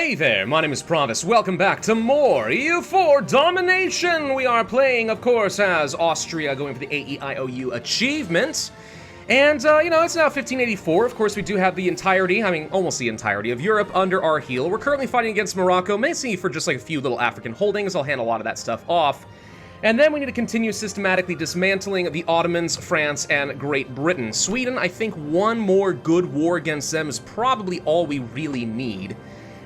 Hey there, my name is Pravus. Welcome back to more EU4 Domination. We are playing, of course, as Austria, going for the AEIOU achievement. And, you know, it's now 1584. Of course, we do have the entirety, almost the entirety of Europe under our heel. We're currently fighting against Morocco, mainly for just like a few little African holdings. I'll hand a lot of that stuff off. And then we need to continue systematically dismantling the Ottomans, France, and Great Britain. Sweden, I think one more good war against them is probably all we really need.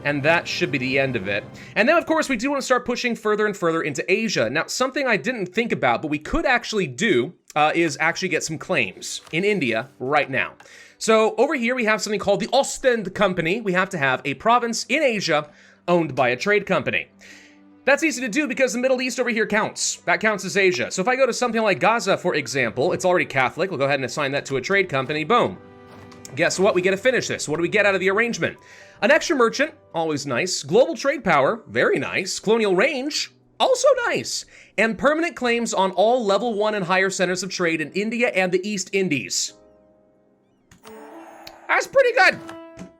And that should be the end of it. And then, of course, we do want to start pushing further and further into Asia. Now, something I didn't think about, but we could actually do, is actually get some claims in India right now. So over here, we have something called the Ostend Company. We have to have a province in Asia owned by a trade company. That's easy to do because the Middle East over here counts. That counts as Asia. So if I go to something like Gaza, for example, it's already Catholic. We'll go ahead and assign that to a trade company. Boom. Guess what? We get to finish this. What do we get out of the arrangement? An extra merchant, always nice. Global trade power, very nice. Colonial range, also nice. And permanent claims on all level 1 and higher centers of trade in India and the East Indies. That's pretty good.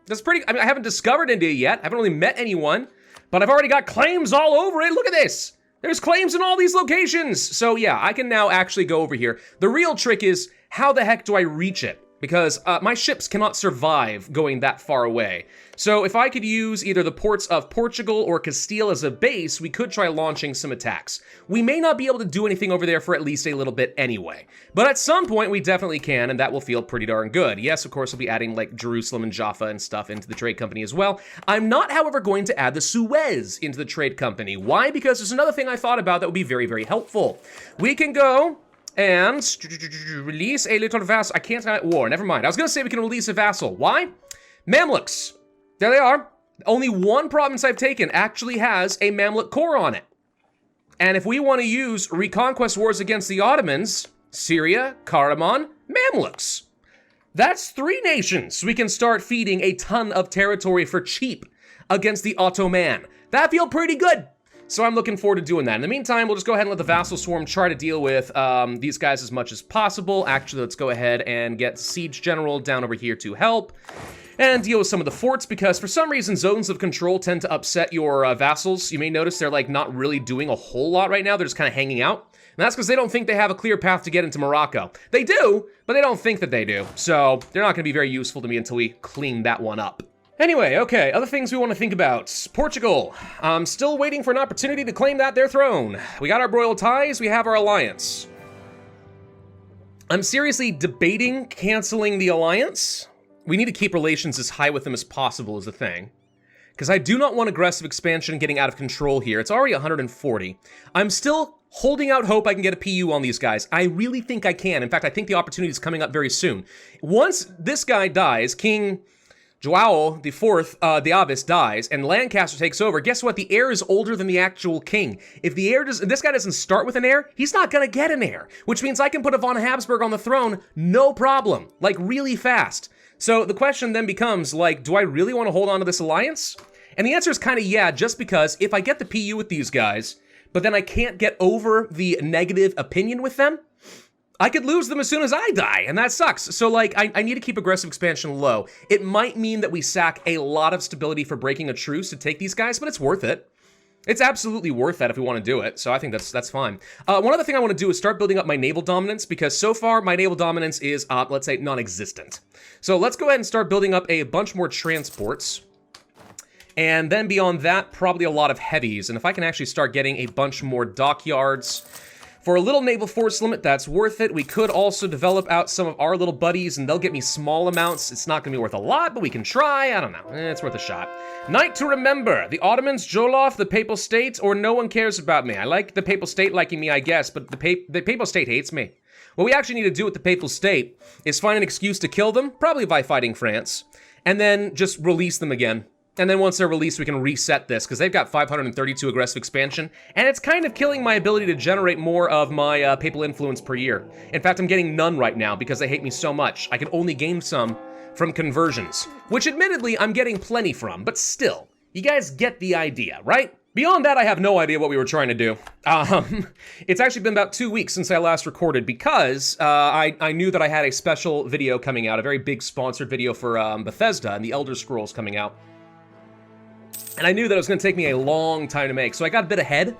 That's pretty, I haven't discovered India yet. I haven't really met anyone, but I've already got claims all over it. Look at this. There's claims in all these locations. So yeah, I can now actually go over here. The real trick is, how the heck do I reach it? Because my ships cannot survive going that far away. So if I could use either the ports of Portugal or Castile as a base, we could try launching some attacks. We may not be able to do anything over there for at least a little bit anyway. But at some point, we definitely can, and that will feel pretty darn good. Yes, of course, we'll be adding, like, Jerusalem and Jaffa and stuff into the trade company as well. I'm not, however, going to add the Suez into the trade company. Why? Because there's another thing I thought about that would be very, very helpful. We can go and release a little vassal. I can't at war. Never mind. I was going to say we can release a vassal. Why? Mamluks. There they are. Only one province I've taken actually has a Mamluk core on it. And if we want to use Reconquest wars against the Ottomans, Syria, Karaman, Mamluks. That's 3 nations we can start feeding a ton of territory for cheap against the Ottoman. That feels pretty good. So I'm looking forward to doing that. In the meantime, we'll just go ahead and let the vassal swarm try to deal with these guys as much as possible. Actually, let's go ahead and get Siege General down over here to help and deal with some of the forts, because for some reason, zones of control tend to upset your vassals. You may notice they're like not really doing a whole lot right now. They're just kind of hanging out. And that's because they don't think they have a clear path to get into Morocco. They do, but they don't think that they do. So they're not going to be very useful to me until we clean that one up. Anyway, okay, other things we want to think about. Portugal. I'm still waiting for an opportunity to claim their throne. We got our royal ties, we have our alliance. I'm seriously debating canceling the alliance. We need to keep relations as high with them as possible is the thing. Because I do not want aggressive expansion getting out of control here. It's already 140. I'm still holding out hope I can get a PU on these guys. I really think I can. In fact, I think the opportunity is coming up very soon. Once this guy dies, King João IV de Avis dies, and Lancaster takes over. Guess what? The heir is older than the actual king. If the heir this guy doesn't start with an heir, he's not gonna get an heir, which means I can put a von Habsburg on the throne, no problem, like really fast. So the question then becomes, like, do I really want to hold on to this alliance? And the answer is kind of yeah, just because if I get the PU with these guys, but then I can't get over the negative opinion with them, I could lose them as soon as I die, and that sucks. So, like, I need to keep aggressive expansion low. It might mean that we sack a lot of stability for breaking a truce to take these guys, but it's worth it. It's absolutely worth that if we want to do it, so I think that's fine. One other thing I want to do is start building up my naval dominance, because so far my naval dominance is, let's say, non-existent. So let's go ahead and start building up a bunch more transports. And then beyond that, probably a lot of heavies. And if I can actually start getting a bunch more dockyards for a little naval force limit, that's worth it. We could also develop out some of our little buddies, and they'll get me small amounts. It's not going to be worth a lot, but we can try. I don't know. It's worth a shot. Night to remember. The Ottomans, Jolof, the Papal State, or no one cares about me. I like the Papal State liking me, I guess, but the Papal State hates me. What we actually need to do with the Papal State is find an excuse to kill them, probably by fighting France, and then just release them again. And then once they're released, we can reset this, because they've got 532 aggressive expansion, and it's kind of killing my ability to generate more of my papal influence per year. In fact, I'm getting none right now, because they hate me so much. I can only gain some from conversions, which admittedly I'm getting plenty from, but still, you guys get the idea, right? Beyond that, I have no idea what we were trying to do. It's actually been about 2 weeks since I last recorded, because I knew that I had a special video coming out, a very big sponsored video for Bethesda and the Elder Scrolls coming out. And I knew that it was going to take me a long time to make, so I got a bit ahead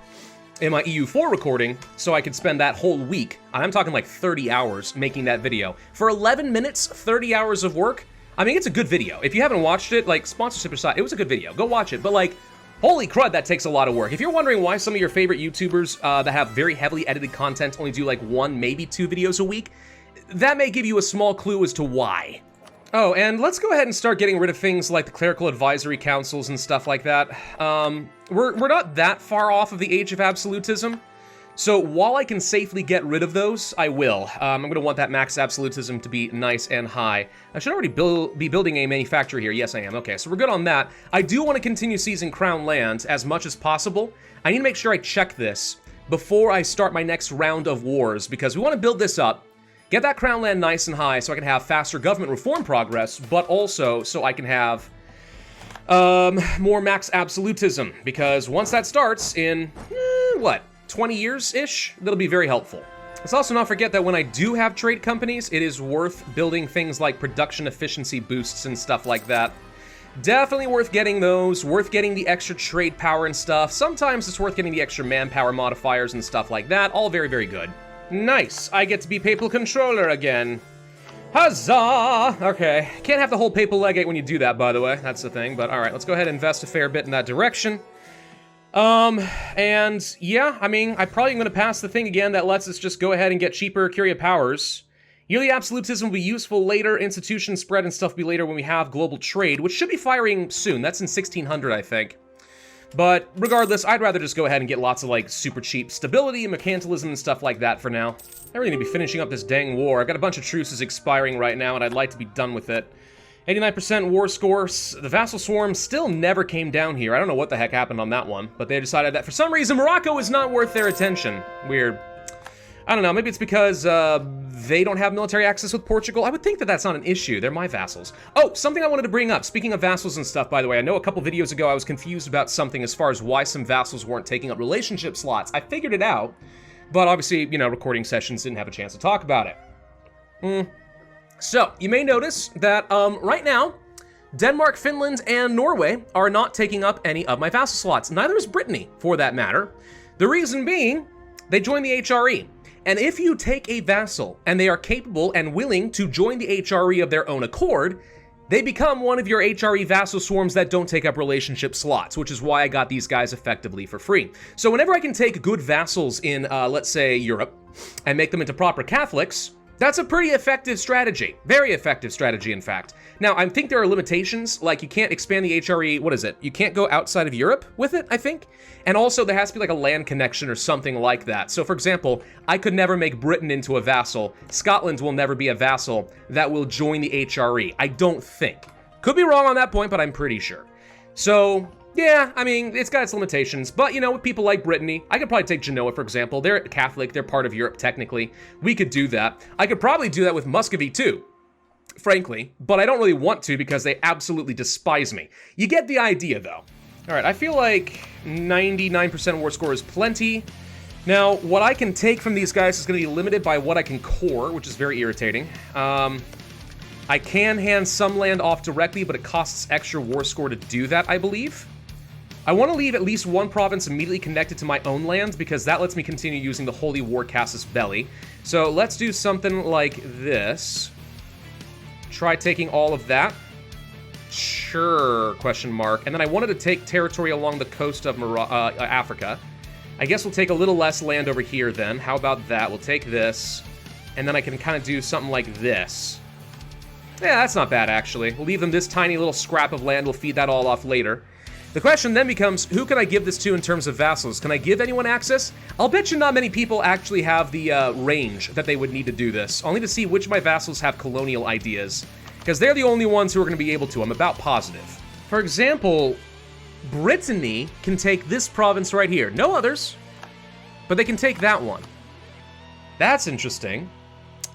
in my EU4 recording so I could spend that whole week, I'm talking like 30 hours, making that video. For 11 minutes, 30 hours of work, I mean, it's a good video. If you haven't watched it, like, sponsorship aside, it was a good video. Go watch it. But, like, holy crud, that takes a lot of work. If you're wondering why some of your favorite YouTubers that have very heavily edited content only do, like, 1, maybe 2 videos a week, that may give you a small clue as to why. Oh, and let's go ahead and start getting rid of things like the clerical advisory councils and stuff like that. We're not that far off of the age of absolutism, so while I can safely get rid of those, I will. I'm going to want that max absolutism to be nice and high. I should already be building a manufacturer here. Yes, I am. Okay, so we're good on that. I do want to continue seizing crown land as much as possible. I need to make sure I check this before I start my next round of wars, because we want to build this up. Get that crown land nice and high so I can have faster government reform progress, but also so I can have more max absolutism, because once that starts in, what, 20 years-ish? That'll be very helpful. Let's also not forget that when I do have trade companies, it is worth building things like production efficiency boosts and stuff like that. Definitely worth getting those, worth getting the extra trade power and stuff. Sometimes it's worth getting the extra manpower modifiers and stuff like that. All very, very good. Nice, I get to be papal controller again. Huzzah! Okay, can't have the whole papal legate when you do that, by the way. That's the thing, but alright, let's go ahead and invest a fair bit in that direction. And yeah, I mean, I'm probably going to pass the thing again that lets us just go ahead and get cheaper Curia powers. Yearly absolutism will be useful later, institution spread and stuff will be later when we have global trade, which should be firing soon. That's in 1600, I think. But regardless, I'd rather just go ahead and get lots of, like, super cheap stability and mercantilism and stuff like that for now. I really need to be finishing up this dang war. I've got a bunch of truces expiring right now, and I'd like to be done with it. 89% war score. The vassal swarm still never came down here. I don't know what the heck happened on that one, but they decided that for some reason Morocco is not worth their attention. Weird. I don't know, maybe it's because they don't have military access with Portugal. I would think that that's not an issue. They're my vassals. Oh, something I wanted to bring up. Speaking of vassals and stuff, by the way, I know a couple videos ago I was confused about something as far as why some vassals weren't taking up relationship slots. I figured it out, but obviously, you know, recording sessions didn't have a chance to talk about it. So, you may notice that right now, Denmark, Finland, and Norway are not taking up any of my vassal slots. Neither is Brittany, for that matter. The reason being, they joined the HRE. And if you take a vassal and they are capable and willing to join the HRE of their own accord, they become one of your HRE vassal swarms that don't take up relationship slots, which is why I got these guys effectively for free. So whenever I can take good vassals in, let's say, Europe, and make them into proper Catholics, that's a pretty effective strategy. Very effective strategy, in fact. Now, I think there are limitations, like you can't expand the HRE, what is it? You can't go outside of Europe with it, I think? And also, there has to be like a land connection or something like that. So, for example, I could never make Britain into a vassal. Scotland will never be a vassal that will join the HRE. I don't think. Could be wrong on that point, but I'm pretty sure. So, yeah, I mean, it's got its limitations, but, you know, with people like Brittany, I could probably take Genoa, for example. They're Catholic, they're part of Europe, technically. We could do that. I could probably do that with Muscovy, too, frankly, but I don't really want to because they absolutely despise me. You get the idea, though. All right, I feel like 99% war score is plenty. Now, what I can take from these guys is going to be limited by what I can core, which is very irritating. I can hand some land off directly, but it costs extra war score to do that, I believe. I want to leave at least one province immediately connected to my own land because that lets me continue using the Holy War Casus Belli. So let's do something like this. Try taking all of that. Sure, question mark. And then I wanted to take territory along the coast of Africa. I guess we'll take a little less land over here then. How about that? We'll take this. And then I can kind of do something like this. Yeah, that's not bad, actually. We'll leave them this tiny little scrap of land. We'll feed that all off later. The question then becomes, who can I give this to in terms of vassals? Can I give anyone access? I'll bet you not many people actually have the range that they would need to do this. I'll need to see which of my vassals have colonial ideas, because they're the only ones who are going to be able to. I'm about positive. For example, Brittany can take this province right here. No others, but they can take that one. That's interesting.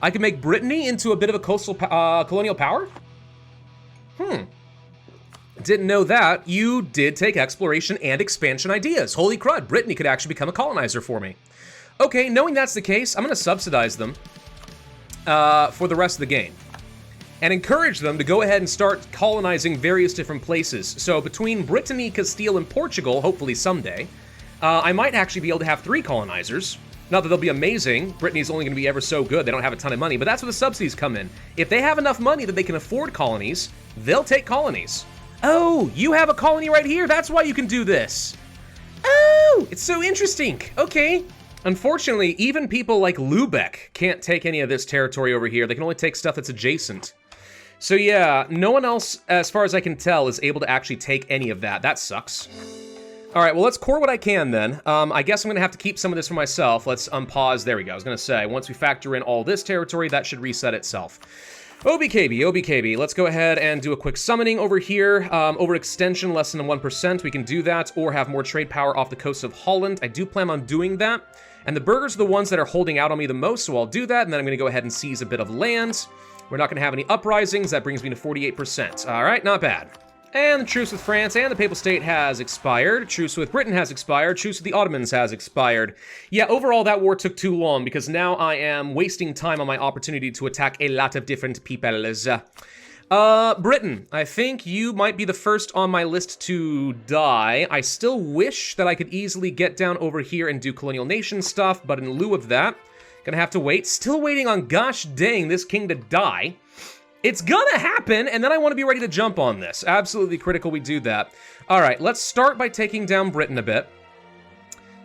I can make Brittany into a bit of a coastal colonial power? Didn't know that. You did take exploration and expansion ideas. Holy crud, Brittany could actually become a colonizer for me. Okay, knowing that's the case, I'm going to subsidize them for the rest of the game. and encourage them to go ahead and start colonizing various different places. So between Brittany, Castile, and Portugal, hopefully someday, I might actually be able to have 3 colonizers. Not that they'll be amazing. Brittany's only going to be ever so good. They don't have a ton of money, but that's where the subsidies come in. If they have enough money that they can afford colonies, they'll take colonies. Oh, you have a colony right here? That's why you can do this. Oh, it's so interesting. Okay. Unfortunately, even people like Lubeck can't take any of this territory over here. They can only take stuff that's adjacent. So yeah, no one else, as far as I can tell, is able to actually take any of that. That sucks. All right, well, let's core what I can then. I guess I'm going to have to keep some of this for myself. Let's unpause. There we go. I was going to say, once we factor in all this territory, that should reset itself. OBKB. Let's go ahead and do a quick summoning over here. Overextension, less than 1%. We can do that, or have more trade power off the coast of Holland. I do plan on doing that. And the burghers are the ones that are holding out on me the most, so I'll do that, and then I'm going to go ahead and seize a bit of land. We're not going to have any uprisings. That brings me to 48%. All right, not bad. And the truce with France and the Papal State has expired. Truce with Britain has expired. Truce with the Ottomans has expired. Yeah, overall, that war took too long because now I am wasting time on my opportunity to attack a lot of different peoples. Britain, I think you might be the first on my list to die. I still wish that I could easily get down over here and do colonial nation stuff, but in lieu of that, gonna have to wait. Still waiting on gosh dang this king to die. It's gonna happen, and then I want to be ready to jump on this. Absolutely critical we do that. All right, let's start by taking down Britain a bit.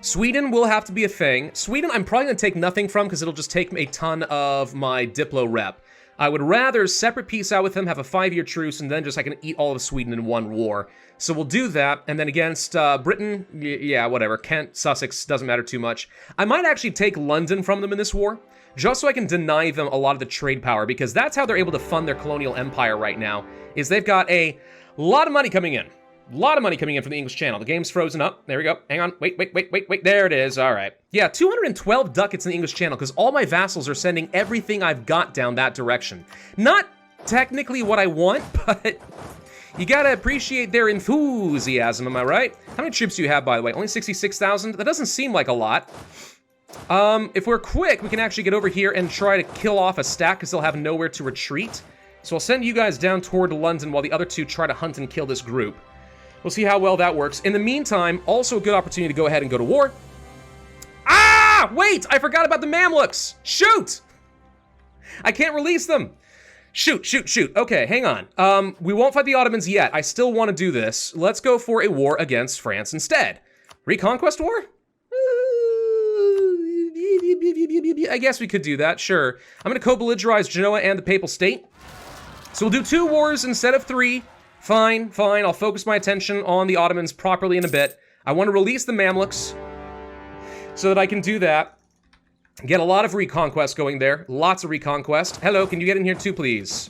Sweden will have to be a thing. Sweden, I'm probably gonna take nothing from because it'll just take a ton of my Diplo rep. I would rather separate peace out with them, have a 5-year truce, and then just I can eat all of Sweden in one war. So we'll do that, and then against Britain, yeah, whatever. Kent, Sussex, doesn't matter too much. I might actually take London from them in this war, just so I can deny them a lot of the trade power, because that's how they're able to fund their colonial empire right now, is they've got a lot of money coming in. A lot of money coming in from the English Channel. The game's frozen up. There we go. Hang on. Wait. There it is. All right. Yeah, 212 ducats in the English Channel, because all my vassals are sending everything I've got down that direction. Not technically what I want, but you gotta appreciate their enthusiasm, am I right? How many troops do you have, by the way? Only 66,000? That doesn't seem like a lot. If we're quick, we can actually get over here and try to kill off a stack because they'll have nowhere to retreat. So I'll send you guys down toward London while the other two try to hunt and kill this group. We'll see how well that works. In the meantime, also a good opportunity to go ahead and go to war. Ah! Wait! I forgot about the Mamluks! Shoot! I can't release them! Shoot. Okay, hang on. We won't fight the Ottomans yet. I still want to do this. Let's go for a war against France instead. Reconquest war? I guess we could do that, sure. I'm going to co-belligerize Genoa and the Papal State. So we'll do 2 wars instead of 3. Fine. I'll focus my attention on the Ottomans properly in a bit. I want to release the Mamluks so that I can do that. Get a lot of Reconquest going there. Lots of Reconquest. Hello, can you get in here too, please?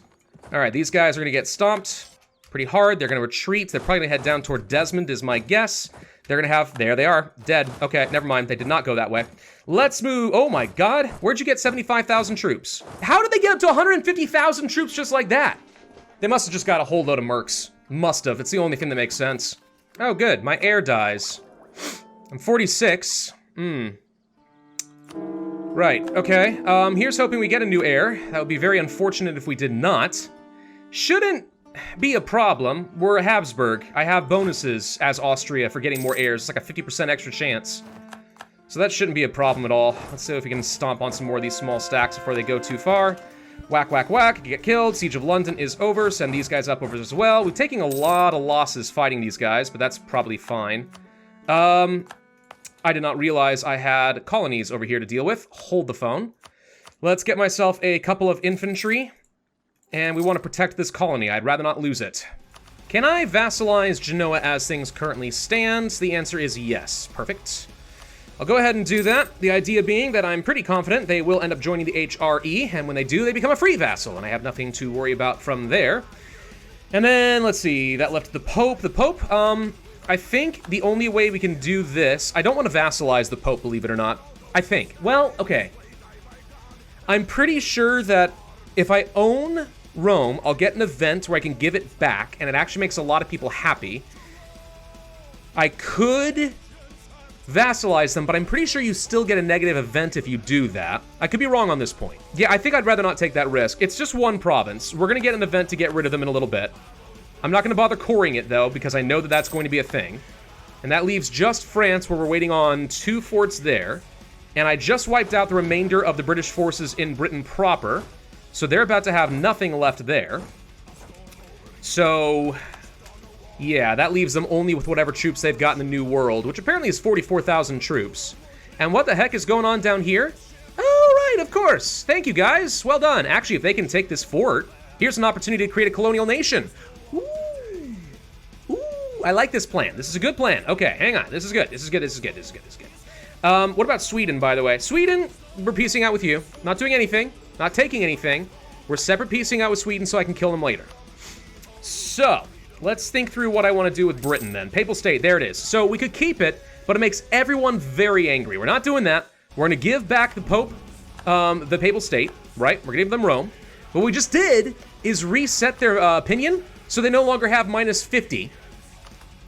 All right, these guys are going to get stomped pretty hard. They're going to retreat. They're probably going to head down toward Desmond is my guess. They're going to have... There they are. Dead. Okay, never mind. They did not go that way. Let's move... Oh my god. Where'd you get 75,000 troops? How did they get up to 150,000 troops just like that? They must have just got a whole load of mercs. Must have. It's the only thing that makes sense. Oh, good. My heir dies. I'm 46. Right. Okay. Here's hoping we get a new heir. That would be very unfortunate if we did not. Shouldn't be a problem. We're a Habsburg. I have bonuses as Austria for getting more heirs. It's like a 50% extra chance. So that shouldn't be a problem at all. Let's see if we can stomp on some more of these small stacks before they go too far. Whack. Get killed. Siege of London is over. Send these guys up over as well. We're taking a lot of losses fighting these guys, but that's probably fine. I did not realize I had colonies over here to deal with. Hold the phone. Let's get myself a couple of infantry. And we want to protect this colony. I'd rather not lose it. Can I vassalize Genoa as things currently stand? The answer is yes. Perfect. I'll go ahead and do that. The idea being that I'm pretty confident they will end up joining the HRE, and when they do, they become a free vassal, and I have nothing to worry about from there. And then, let's see, that left the Pope. The Pope, I think the only way we can do this... I don't want to vassalize the Pope, believe it or not. I think. Well, okay. I'm pretty sure that if I own Rome, I'll get an event where I can give it back, and it actually makes a lot of people happy. I could vassalize them, but I'm pretty sure you still get a negative event if you do that. I could be wrong on this point. Yeah, I think I'd rather not take that risk. It's just one province. We're going to get an event to get rid of them in a little bit. I'm not going to bother coring it, though, because I know that that's going to be a thing. And that leaves just France, where we're waiting on 2 forts there. And I just wiped out the remainder of the British forces in Britain proper. So they're about to have nothing left there. So, yeah, that leaves them only with whatever troops they've got in the New World, which apparently is 44,000 troops. And what the heck is going on down here? Oh, right, of course. Thank you, guys. Well done. Actually, if they can take this fort, here's an opportunity to create a colonial nation. Ooh. Ooh, I like this plan. This is a good plan. Okay, hang on. This is good. This is good. This is good. This is good. This is good. What about Sweden, by the way? Sweden, we're piecing out with you. Not doing anything. Not taking anything. We're separate piecing out with Sweden so I can kill them later. So, let's think through what I want to do with Britain then. Papal State, there it is. So we could keep it, but it makes everyone very angry. We're not doing that. We're going to give back the Pope, the Papal State, right? We're going to give them Rome. What we just did is reset their opinion, so they no longer have minus 50.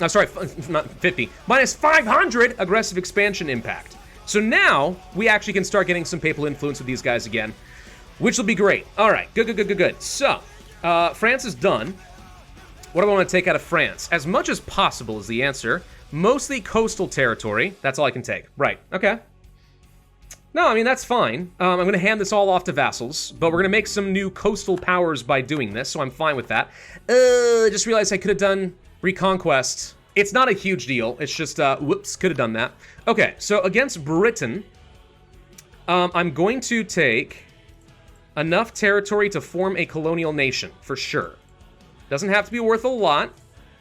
Sorry, not 50. Minus 500 aggressive expansion impact. So now, we actually can start getting some papal influence with these guys again, which will be great. All right, good. So, France is done. What do I want to take out of France? As much as possible is the answer. Mostly coastal territory. That's all I can take. Right, okay. No, I mean, that's fine. I'm going to hand this all off to vassals, but we're going to make some new coastal powers by doing this, so I'm fine with that. I just realized I could have done Reconquest. It's not a huge deal. It's just, whoops, could have done that. Okay, so against Britain, I'm going to take enough territory to form a colonial nation, for sure. Doesn't have to be worth a lot,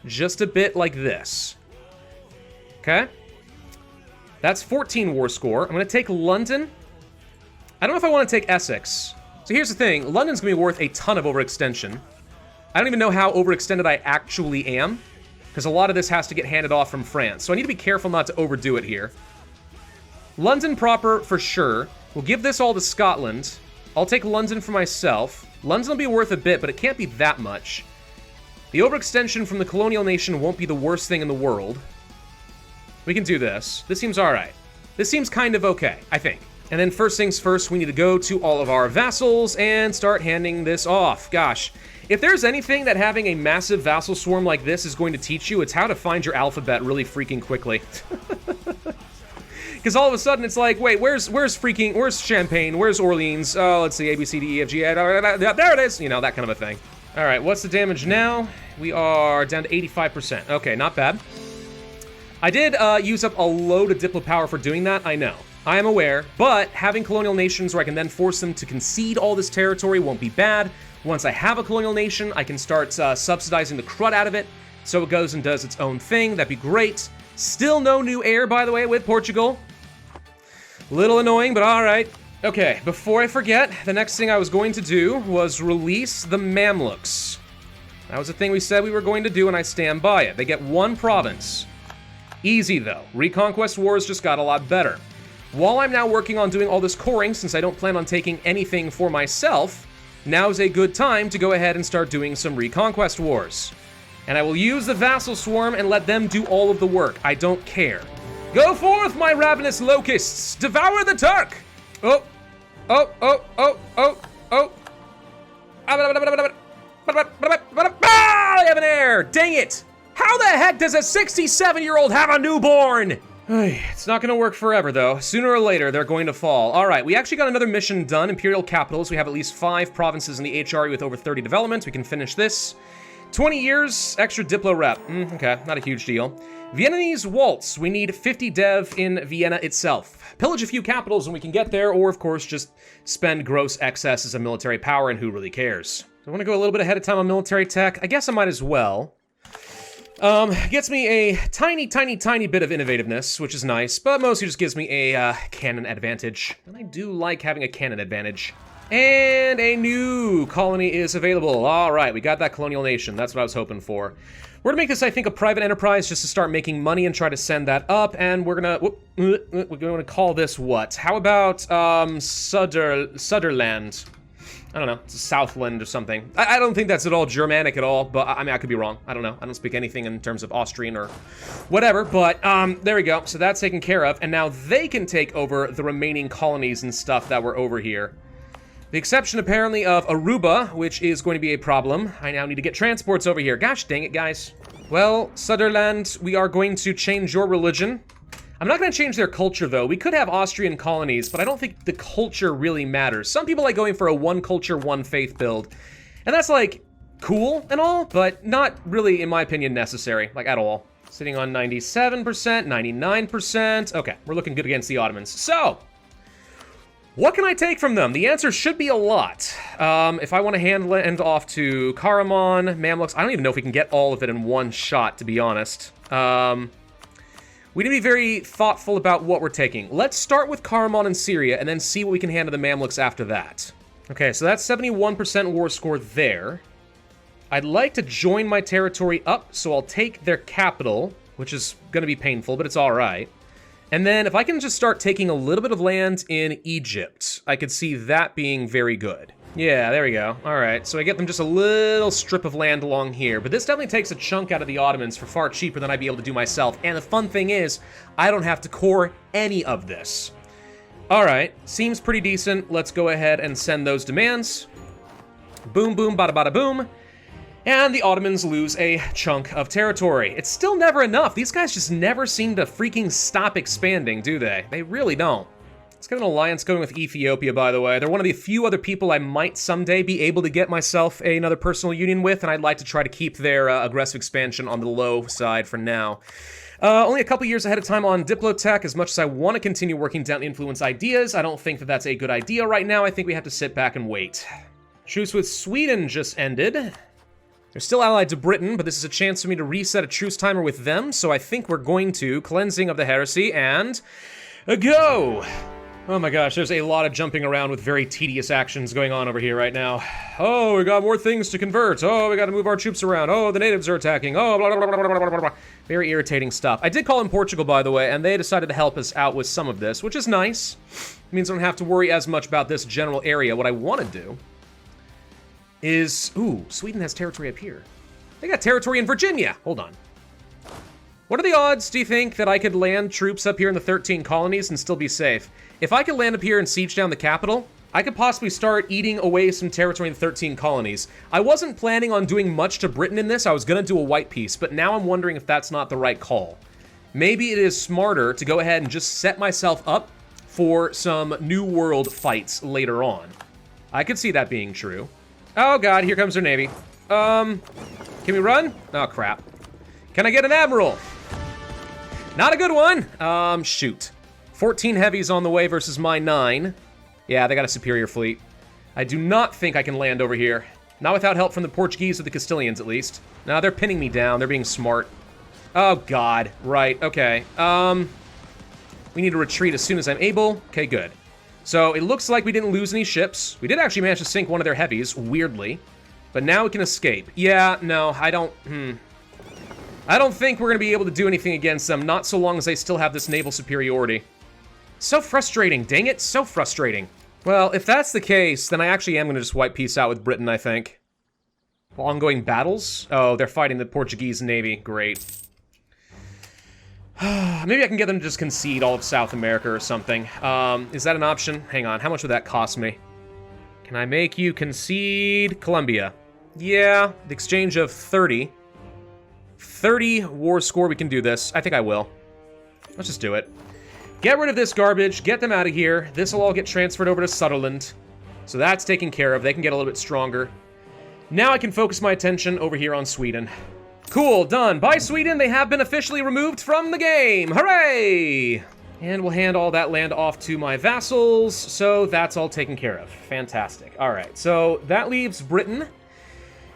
just a bit like this. Okay? That's 14 war score. I'm going to take London. I don't know if I want to take Essex. So here's the thing. London's going to be worth a ton of overextension. I don't even know how overextended I actually am, because a lot of this has to get handed off from France. So I need to be careful not to overdo it here. London proper, for sure. We'll give this all to Scotland. I'll take London for myself. London will be worth a bit, but it can't be that much. The overextension from the colonial nation won't be the worst thing in the world. We can do this. This seems alright. This seems kind of okay, I think. And then first things first, we need to go to all of our vassals and start handing this off. Gosh, if there's anything that having a massive vassal swarm like this is going to teach you, it's how to find your alphabet really freaking quickly. Because all of a sudden it's like, wait, where's Champagne? Where's Orleans? Oh, let's see, A, B, C, D, E, F, G, there it is! You know, that kind of a thing. Alright, what's the damage now? We are down to 85%. Okay, not bad. I did use up a load of Diplo power for doing that, I know. I am aware, but having colonial nations where I can then force them to concede all this territory won't be bad. Once I have a colonial nation, I can start subsidizing the crud out of it, so it goes and does its own thing. That'd be great. Still no new heir, by the way, with Portugal. Little annoying, but alright. Okay, before I forget, the next thing I was going to do was release the Mamluks. That was a thing we said we were going to do, and I stand by it. They get 1 province. Easy, though. Reconquest wars just got a lot better. While I'm now working on doing all this coring, since I don't plan on taking anything for myself, now's a good time to go ahead and start doing some Reconquest wars. And I will use the vassal swarm and let them do all of the work. I don't care. Go forth, my ravenous locusts! Devour the Turk! Oh! I have an heir! Dang it! How the heck does a 67-year-old have a newborn? It's not going to work forever, though. Sooner or later, they're going to fall. All right, we actually got another mission done. Imperial capitals. We have at least 5 provinces in the HRE with over 30 developments. We can finish this. 20 years, extra Diplo rep. Okay, not a huge deal. Viennese waltz. We need 50 dev in Vienna itself. Pillage a few capitals and we can get there, or of course just spend gross excess as a military power, and who really cares? I want to go a little bit ahead of time on military tech. I guess I might as well. Gets me a tiny bit of innovativeness, which is nice, but mostly just gives me a cannon advantage. And I do like having a cannon advantage. And a new colony is available. All right, we got that colonial nation. That's what I was hoping for. We're gonna make this, I think, a private enterprise just to start making money and try to send that up. And we're gonna call this what? How about Sutherland? I don't know. It's a Southland or something. I don't think that's at all Germanic at all, but I mean, I could be wrong. I don't know. I don't speak anything in terms of Austrian or whatever, but there we go. So that's taken care of, and now they can take over the remaining colonies and stuff that were over here. The exception, apparently, of Aruba, which is going to be a problem. I now need to get transports over here. Gosh dang it, guys. Well, Sutherland, we are going to change your religion. I'm not going to change their culture, though. We could have Austrian colonies, but I don't think the culture really matters. Some people like going for a one culture, one faith build. And that's, like, cool and all, but not really, in my opinion, necessary. Like, at all. Sitting on 97%, 99%. Okay, we're looking good against the Ottomans. So, what can I take from them? The answer should be a lot. If I want to hand off to Karaman, Mamluks, I don't even know if we can get all of it in one shot, to be honest. We need to be very thoughtful about what we're taking. Let's start with Karaman and Syria, and then see what we can hand to the Mamluks after that. Okay, so that's 71% war score there. I'd like to join my territory up, so I'll take their capital, which is going to be painful, but it's all right. And then if I can just start taking a little bit of land in Egypt, I could see that being very good. Yeah, there we go. All right, so I get them just a little strip of land along here, but this definitely takes a chunk out of the Ottomans for far cheaper than I'd be able to do myself. And the fun thing is, I don't have to core any of this. All right, seems pretty decent. Let's go ahead and send those demands. Boom, boom, bada, bada, boom. And the Ottomans lose a chunk of territory. It's still never enough. These guys just never seem to freaking stop expanding, do they? They really don't. Let's get an alliance going with Ethiopia, by the way. They're one of the few other people I might someday be able to get myself another personal union with, and I'd like to try to keep their aggressive expansion on the low side for now. Only a couple years ahead of time on Diplotech. As much as I want to continue working down influence ideas, I don't think that that's a good idea right now. I think we have to sit back and wait. Truce with Sweden just ended. They're still allied to Britain, but this is a chance for me to reset a truce timer with them, so I think we're going to Cleansing of the Heresy and go! Oh my gosh, there's a lot of jumping around with very tedious actions going on over here right now. Oh, we got more things to convert. Oh, we gotta move our troops around. Oh, the natives are attacking. Oh, blah, blah, blah, blah, blah, blah, blah. Very irritating stuff. I did call in Portugal, by the way, and they decided to help us out with some of this, which is nice. It means I don't have to worry as much about this general area. What I want to do is... Ooh, Sweden has territory up here. They got territory in Virginia. Hold on. What are the odds, do you think, that I could land troops up here in the 13 colonies and still be safe? If I could land up here and siege down the capital, I could possibly start eating away some territory in the 13 colonies. I wasn't planning on doing much to Britain in this. I was going to do a white peace, but now I'm wondering if that's not the right call. Maybe it is smarter to go ahead and just set myself up for some New World fights later on. I could see that being true. Oh god, here comes their navy. Can we run? Oh crap. Can I get an admiral? Not a good one. Shoot. 14 heavies on the way versus my 9. Yeah, they got a superior fleet. I do not think I can land over here. Not without help from the Portuguese or the Castilians, at least. No, they're pinning me down. They're being smart. Oh god. Right, okay. We need to retreat as soon as I'm able. Okay, good. So it looks like we didn't lose any ships. We did actually manage to sink one of their heavies, weirdly. But now we can escape. Yeah, no, I don't think we're going to be able to do anything against them, not so long as they still have this naval superiority. So frustrating, dang it, so frustrating. Well, if that's the case, then I actually am going to just wipe peace out with Britain, I think. Ongoing battles? Oh, they're fighting the Portuguese Navy. Great. Maybe I can get them to just concede all of South America or something. Is that an option? Hang on, how much would that cost me? Can I make you concede Colombia? Yeah, the exchange of 30. 30 war score, we can do this. I think I will. Let's just do it. Get rid of this garbage, get them out of here. This will all get transferred over to Sutherland. So that's taken care of. They can get a little bit stronger. Now I can focus my attention over here on Sweden. Cool, done. By Sweden, they have been officially removed from the game. Hooray! And we'll hand all that land off to my vassals, so that's all taken care of. Fantastic. All right, so that leaves Britain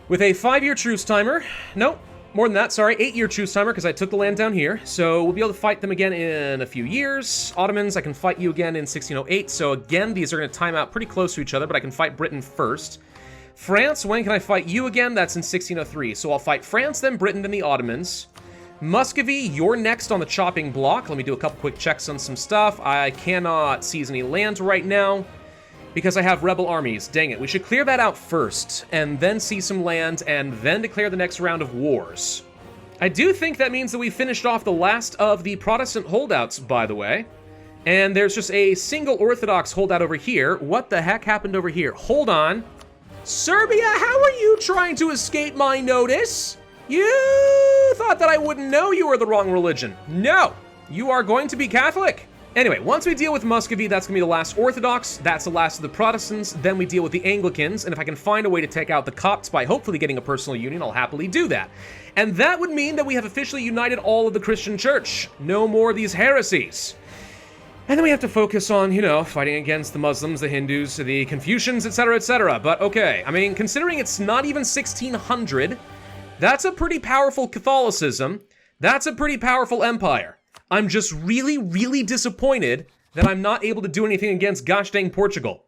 with a 5-year truce timer. Nope, more than that, sorry. 8-year truce timer, because I took the land down here. So we'll be able to fight them again in a few years. Ottomans, I can fight you again in 1608. So again, these are going to time out pretty close to each other, but I can fight Britain first. France, when can I fight you again? That's in 1603. So I'll fight France, then Britain, then the Ottomans. Muscovy, you're next on the chopping block. Let me do a couple quick checks on some stuff. I cannot seize any land right now. because I have rebel armies. Dang it, we should clear that out first, and then see some land, and then declare the next round of wars. I do think that means that we finished off the last of the Protestant holdouts, by the way. And there's just a single Orthodox holdout over here. What the heck happened over here? Hold on. Serbia, how are you trying to escape my notice? You thought that I wouldn't know you were the wrong religion. No, you are going to be Catholic. Anyway, once we deal with Muscovy, that's going to be the last Orthodox, that's the last of the Protestants, then we deal with the Anglicans, and if I can find a way to take out the Copts by hopefully getting a personal union, I'll happily do that. And that would mean that we have officially united all of the Christian church. No more of these heresies. And then we have to focus on, you know, fighting against the Muslims, the Hindus, the Confucians, etc., etc. But okay, I mean, considering it's not even 1600, that's a pretty powerful Catholicism. That's a pretty powerful empire. I'm just really, really disappointed that I'm not able to do anything against gosh dang Portugal.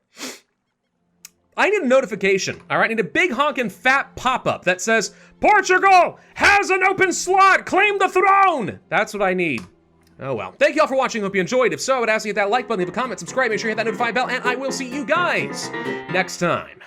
I need a notification, all right? I need a big honkin' fat pop-up that says, Portugal has an open slot, claim the throne! That's what I need. Oh well. Thank you all for watching, hope you enjoyed. If so, I would ask you to hit that like button, leave a comment, subscribe, make sure you hit that notify bell, and I will see you guys next time.